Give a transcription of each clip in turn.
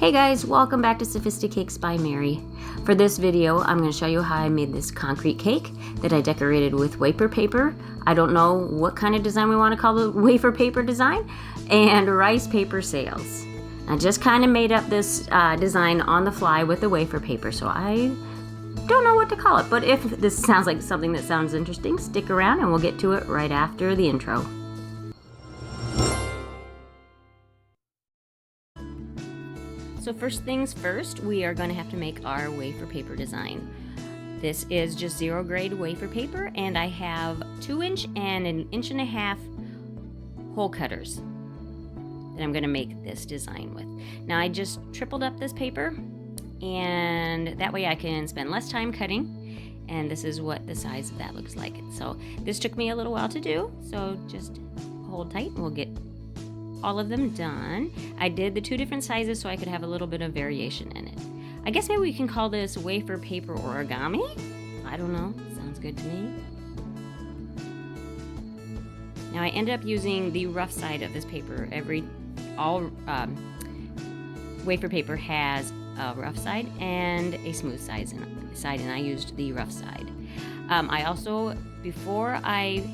Hey guys, welcome back to Sophisticakes by Mary. For this video, I'm going to show you how I made this concrete cake that I decorated with wafer paper. I don't know what kind of design we want to call the wafer paper design, and rice paper sails. I just kind of made up this design on the fly with the wafer paper, so I don't know what to call it. But if this sounds like something that sounds interesting, stick around and we'll get to it right after the intro. So first things first, we are going to have to make our wafer paper design. This is just 0 grade wafer paper, and I have 2-inch and 1.5-inch hole cutters that I'm going to make this design with. Now I just tripled up this paper, and that way I can spend less time cutting, and this is what the size of that looks like. So this took me a little while to do, so just hold tight and we'll get all of them done. I did the 2 different sizes so I could have a little bit of variation in it. I guess maybe we can call this wafer paper origami. I don't know, sounds good to me. Now I ended up using the rough side of this paper. All wafer paper has a rough side and a smooth side, and I used the rough side. I also, before I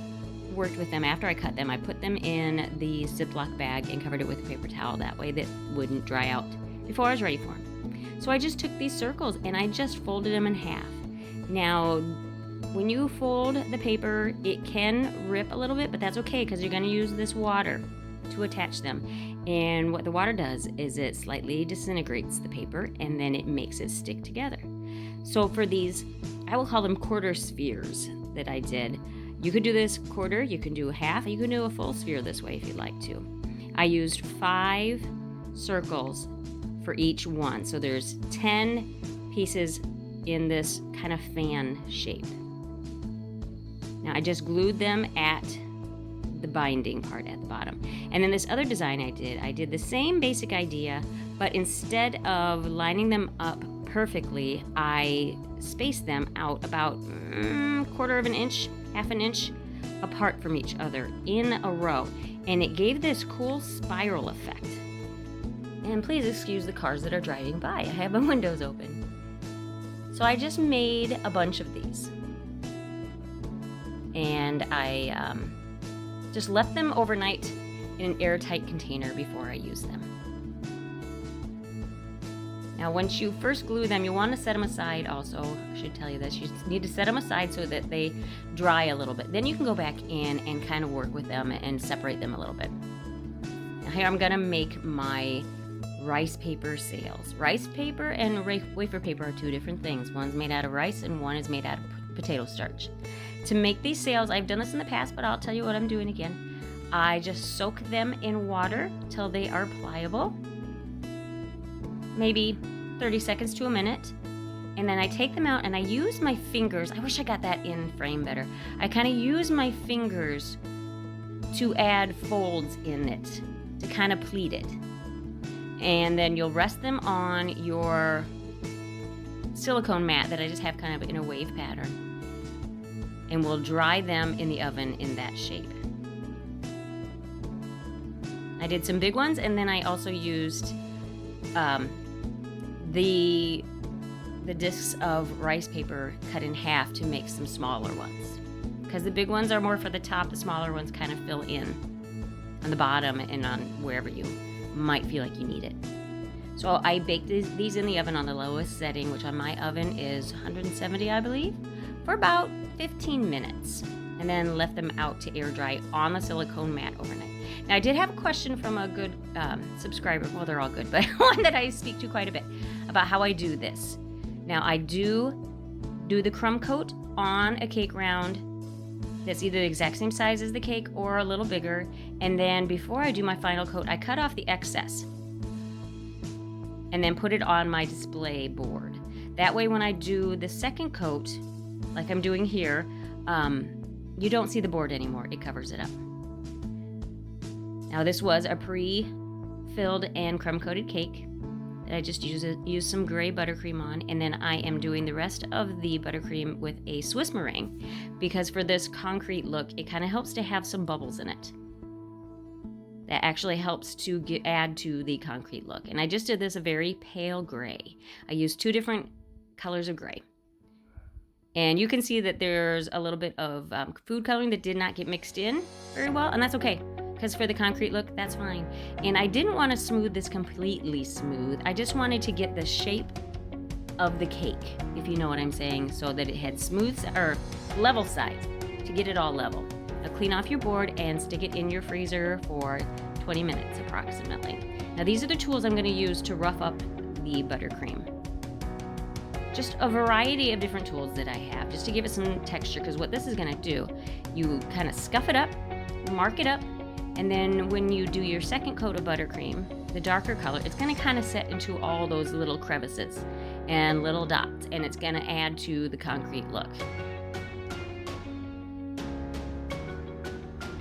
worked with them, after I cut them, I put them in the Ziploc bag and covered it with a paper towel. That way that wouldn't dry out before I was ready for them. So I just took these circles and I just folded them in half. Now, when you fold the paper, it can rip a little bit, but that's okay because you're going to use this water to attach them. And what the water does is it slightly disintegrates the paper and then it makes it stick together. So for these, I will call them quarter spheres that I did. You could do this quarter, you can do a half, you can do a full sphere this way if you'd like to. I used 5 circles for each one, so there's 10 pieces in this kind of fan shape. Now I just glued them at the binding part at the bottom. And then this other design I did the same basic idea, but instead of lining them up perfectly, I spaced them out about 1/4 inch, 1/2 inch apart from each other in a row, and it gave this cool spiral effect. And please excuse the cars that are driving by. I have my windows open. So I just made a bunch of these, and I just left them overnight in an airtight container before I used them. Now, once you first glue them, you want to set them aside also. I should tell you this. You need to set them aside so that they dry a little bit. Then you can go back in and kind of work with them and separate them a little bit. Now, here I'm going to make my rice paper sails. Rice paper and wafer paper are 2 different things. One's made out of rice and one is made out of potato starch. To make these sails, I've done this in the past, but I'll tell you what I'm doing again. I just soak them in water till they are pliable. Maybe 30 seconds to a minute, and then I take them out and I use my fingers. I wish I got that in frame better. I kind of use my fingers to add folds in it, to kind of pleat it. And then you'll rest them on your silicone mat that I just have kind of in a wave pattern, and we'll dry them in the oven in that shape. I did some big ones, and then I also used the discs of rice paper cut in half to make some smaller ones, because the big ones are more for the top, the smaller ones kind of fill in on the bottom and on wherever you might feel like you need it. So I baked these in the oven on the lowest setting, which on my oven is 170, I believe, for about 15 minutes, and then left them out to air dry on the silicone mat overnight. Now, I did have a question from a good subscriber. Well, they're all good, but one that I speak to quite a bit about how I do this. Now, I do the crumb coat on a cake round that's either the exact same size as the cake or a little bigger. And then before I do my final coat, I cut off the excess and then put it on my display board. That way, when I do the second coat, like I'm doing here, you don't see the board anymore. It covers it up. Now, this was a pre-filled and crumb-coated cake that I just used some gray buttercream on, and then I am doing the rest of the buttercream with a Swiss meringue, because for this concrete look, it kind of helps to have some bubbles in it. that actually helps to add to the concrete look. And I just did this a very pale gray. I used 2 different colors of gray. And you can see that there's a little bit of food coloring that did not get mixed in very well, and that's okay, because for the concrete look, that's fine. And I didn't want to smooth this completely smooth. I just wanted to get the shape of the cake, if you know what I'm saying, so that it had smooth or level sides, to get it all level. Now clean off your board and stick it in your freezer for 20 minutes approximately. Now these are the tools I'm going to use to rough up the buttercream. Just a variety of different tools that I have, just to give it some texture, because what this is going to do, you kind of scuff it up, mark it up, and then when you do your second coat of buttercream, the darker color, it's going to kind of set into all those little crevices and little dots, and it's going to add to the concrete look.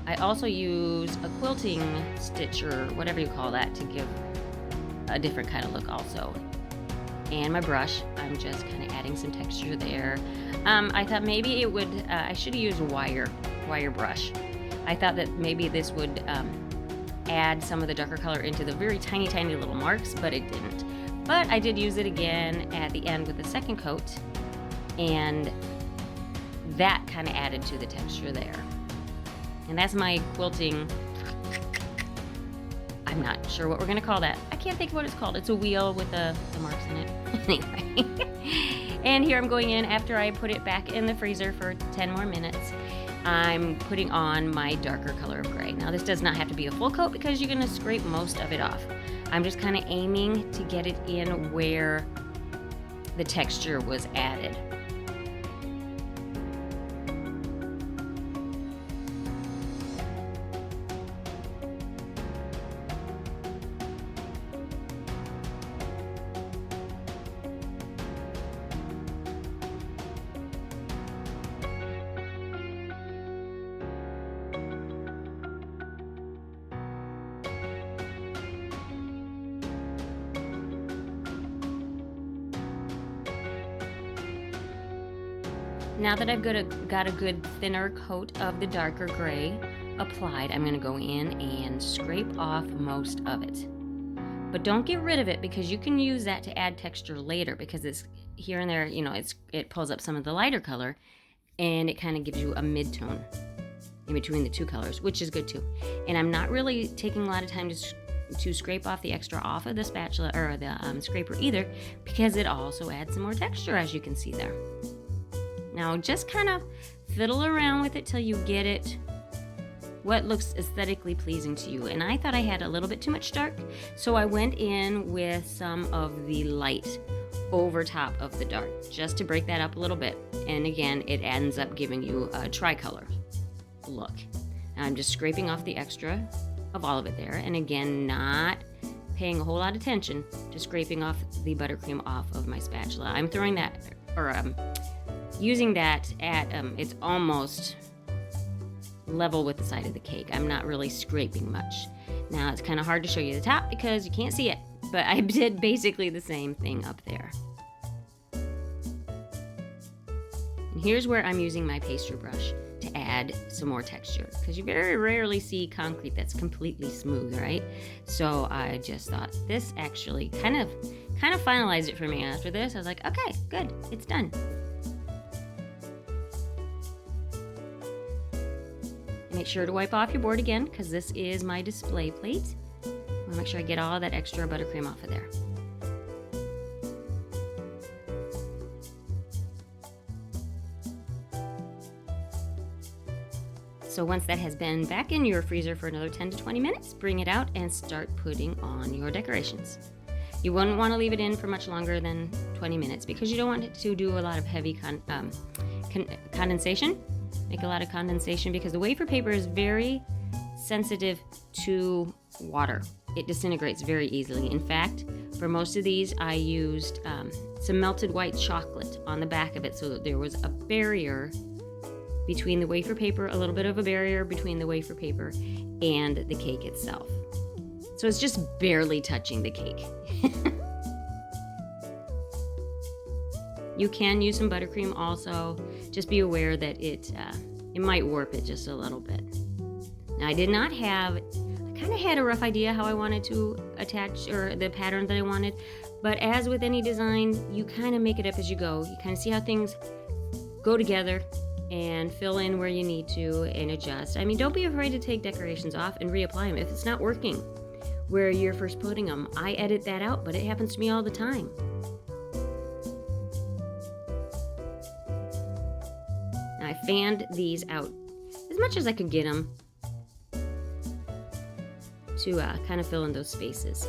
I also use a quilting stitch, or whatever you call that, to give a different kind of look also. And my brush, I'm just kind of adding some texture there. I thought maybe it would, I should have used a wire brush. I thought that maybe this would add some of the darker color into the very tiny, tiny little marks, but it didn't. But I did use it again at the end with the second coat, and that kind of added to the texture there. And that's my quilting, I'm not sure what we're going to call that. I can't think of what it's called. It's a wheel with the marks in it. Anyway. And here I'm going in after I put it back in the freezer for 10 more minutes. I'm putting on my darker color of gray. Now this does not have to be a full coat because you're going to scrape most of it off. I'm just kind of aiming to get it in where the texture was added. Now that I've got a good thinner coat of the darker gray applied, I'm going to go in and scrape off most of it. But don't get rid of it, because you can use that to add texture later, because it's here and there, you know, it pulls up some of the lighter color and it kind of gives you a mid-tone in between the 2 colors, which is good too. And I'm not really taking a lot of time to scrape off the extra off of the spatula or the scraper either, because it also adds some more texture, as you can see there. Now just kind of fiddle around with it till you get it what looks aesthetically pleasing to you. And I thought I had a little bit too much dark, so I went in with some of the light over top of the dark, just to break that up a little bit. And again, it ends up giving you a tricolor look. Now I'm just scraping off the extra of all of it there, and again, not paying a whole lot of attention to scraping off the buttercream off of my spatula. I'm throwing that, or using that at, it's almost level with the side of the cake. I'm not really scraping much. Now it's kind of hard to show you the top because you can't see it, but I did basically the same thing up there. And here's where I'm using my pastry brush to add some more texture, because you very rarely see concrete that's completely smooth, right? So I just thought this actually kind of finalized it for me. After this, I was like, okay, good, it's done. Make sure to wipe off your board again, because this is my display plate. I want to make sure I get all that extra buttercream off of there. So once that has been back in your freezer for another 10 to 20 minutes, bring it out and start putting on your decorations. You wouldn't want to leave it in for much longer than 20 minutes because you don't want it to do a lot of heavy condensation. Make a lot of condensation, because the wafer paper is very sensitive to water. It disintegrates very easily. In fact, for most of these, I used some melted white chocolate on the back of it, so that there was a barrier between the wafer paper, a little bit of a barrier between the wafer paper and the cake itself. So it's just barely touching the cake. You can use some buttercream also. Just be aware that it might warp it just a little bit. Now I did not have, I kind kind of had a rough idea how I wanted to attach, or the pattern that I wanted, but as with any design, you kind of make it up as you go. You kind of see how things go together and fill in where you need to and adjust. I mean, don't be afraid to take decorations off and reapply them if it's not working where you're first putting them. I edit that out, but it happens to me all the time. Now, I fanned these out as much as I could get them to kind of fill in those spaces.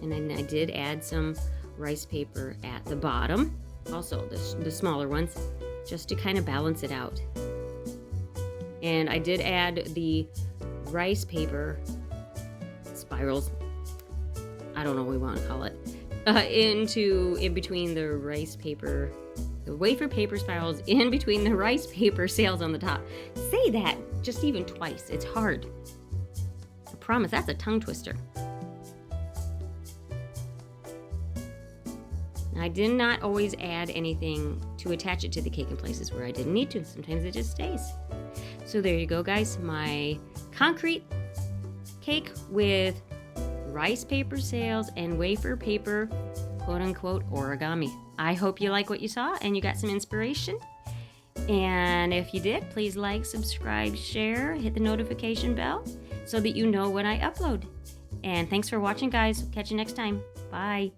And then I did add some rice paper at the bottom, also the smaller ones, just to kind of balance it out. And I did add the rice paper spirals, I don't know what we want to call it, in between the rice paper, the wafer paper spirals in between the rice paper sails on the top. Say that just even twice. It's hard. I promise, that's a tongue twister. I did not always add anything to attach it to the cake in places where I didn't need to. Sometimes it just stays. So there you go, guys. My concrete cake with rice paper sails and wafer paper, quote unquote, origami. I hope you like what you saw and you got some inspiration. And if you did, please like, subscribe, share, hit the notification bell so that you know when I upload. And thanks for watching, guys. Catch you next time. Bye.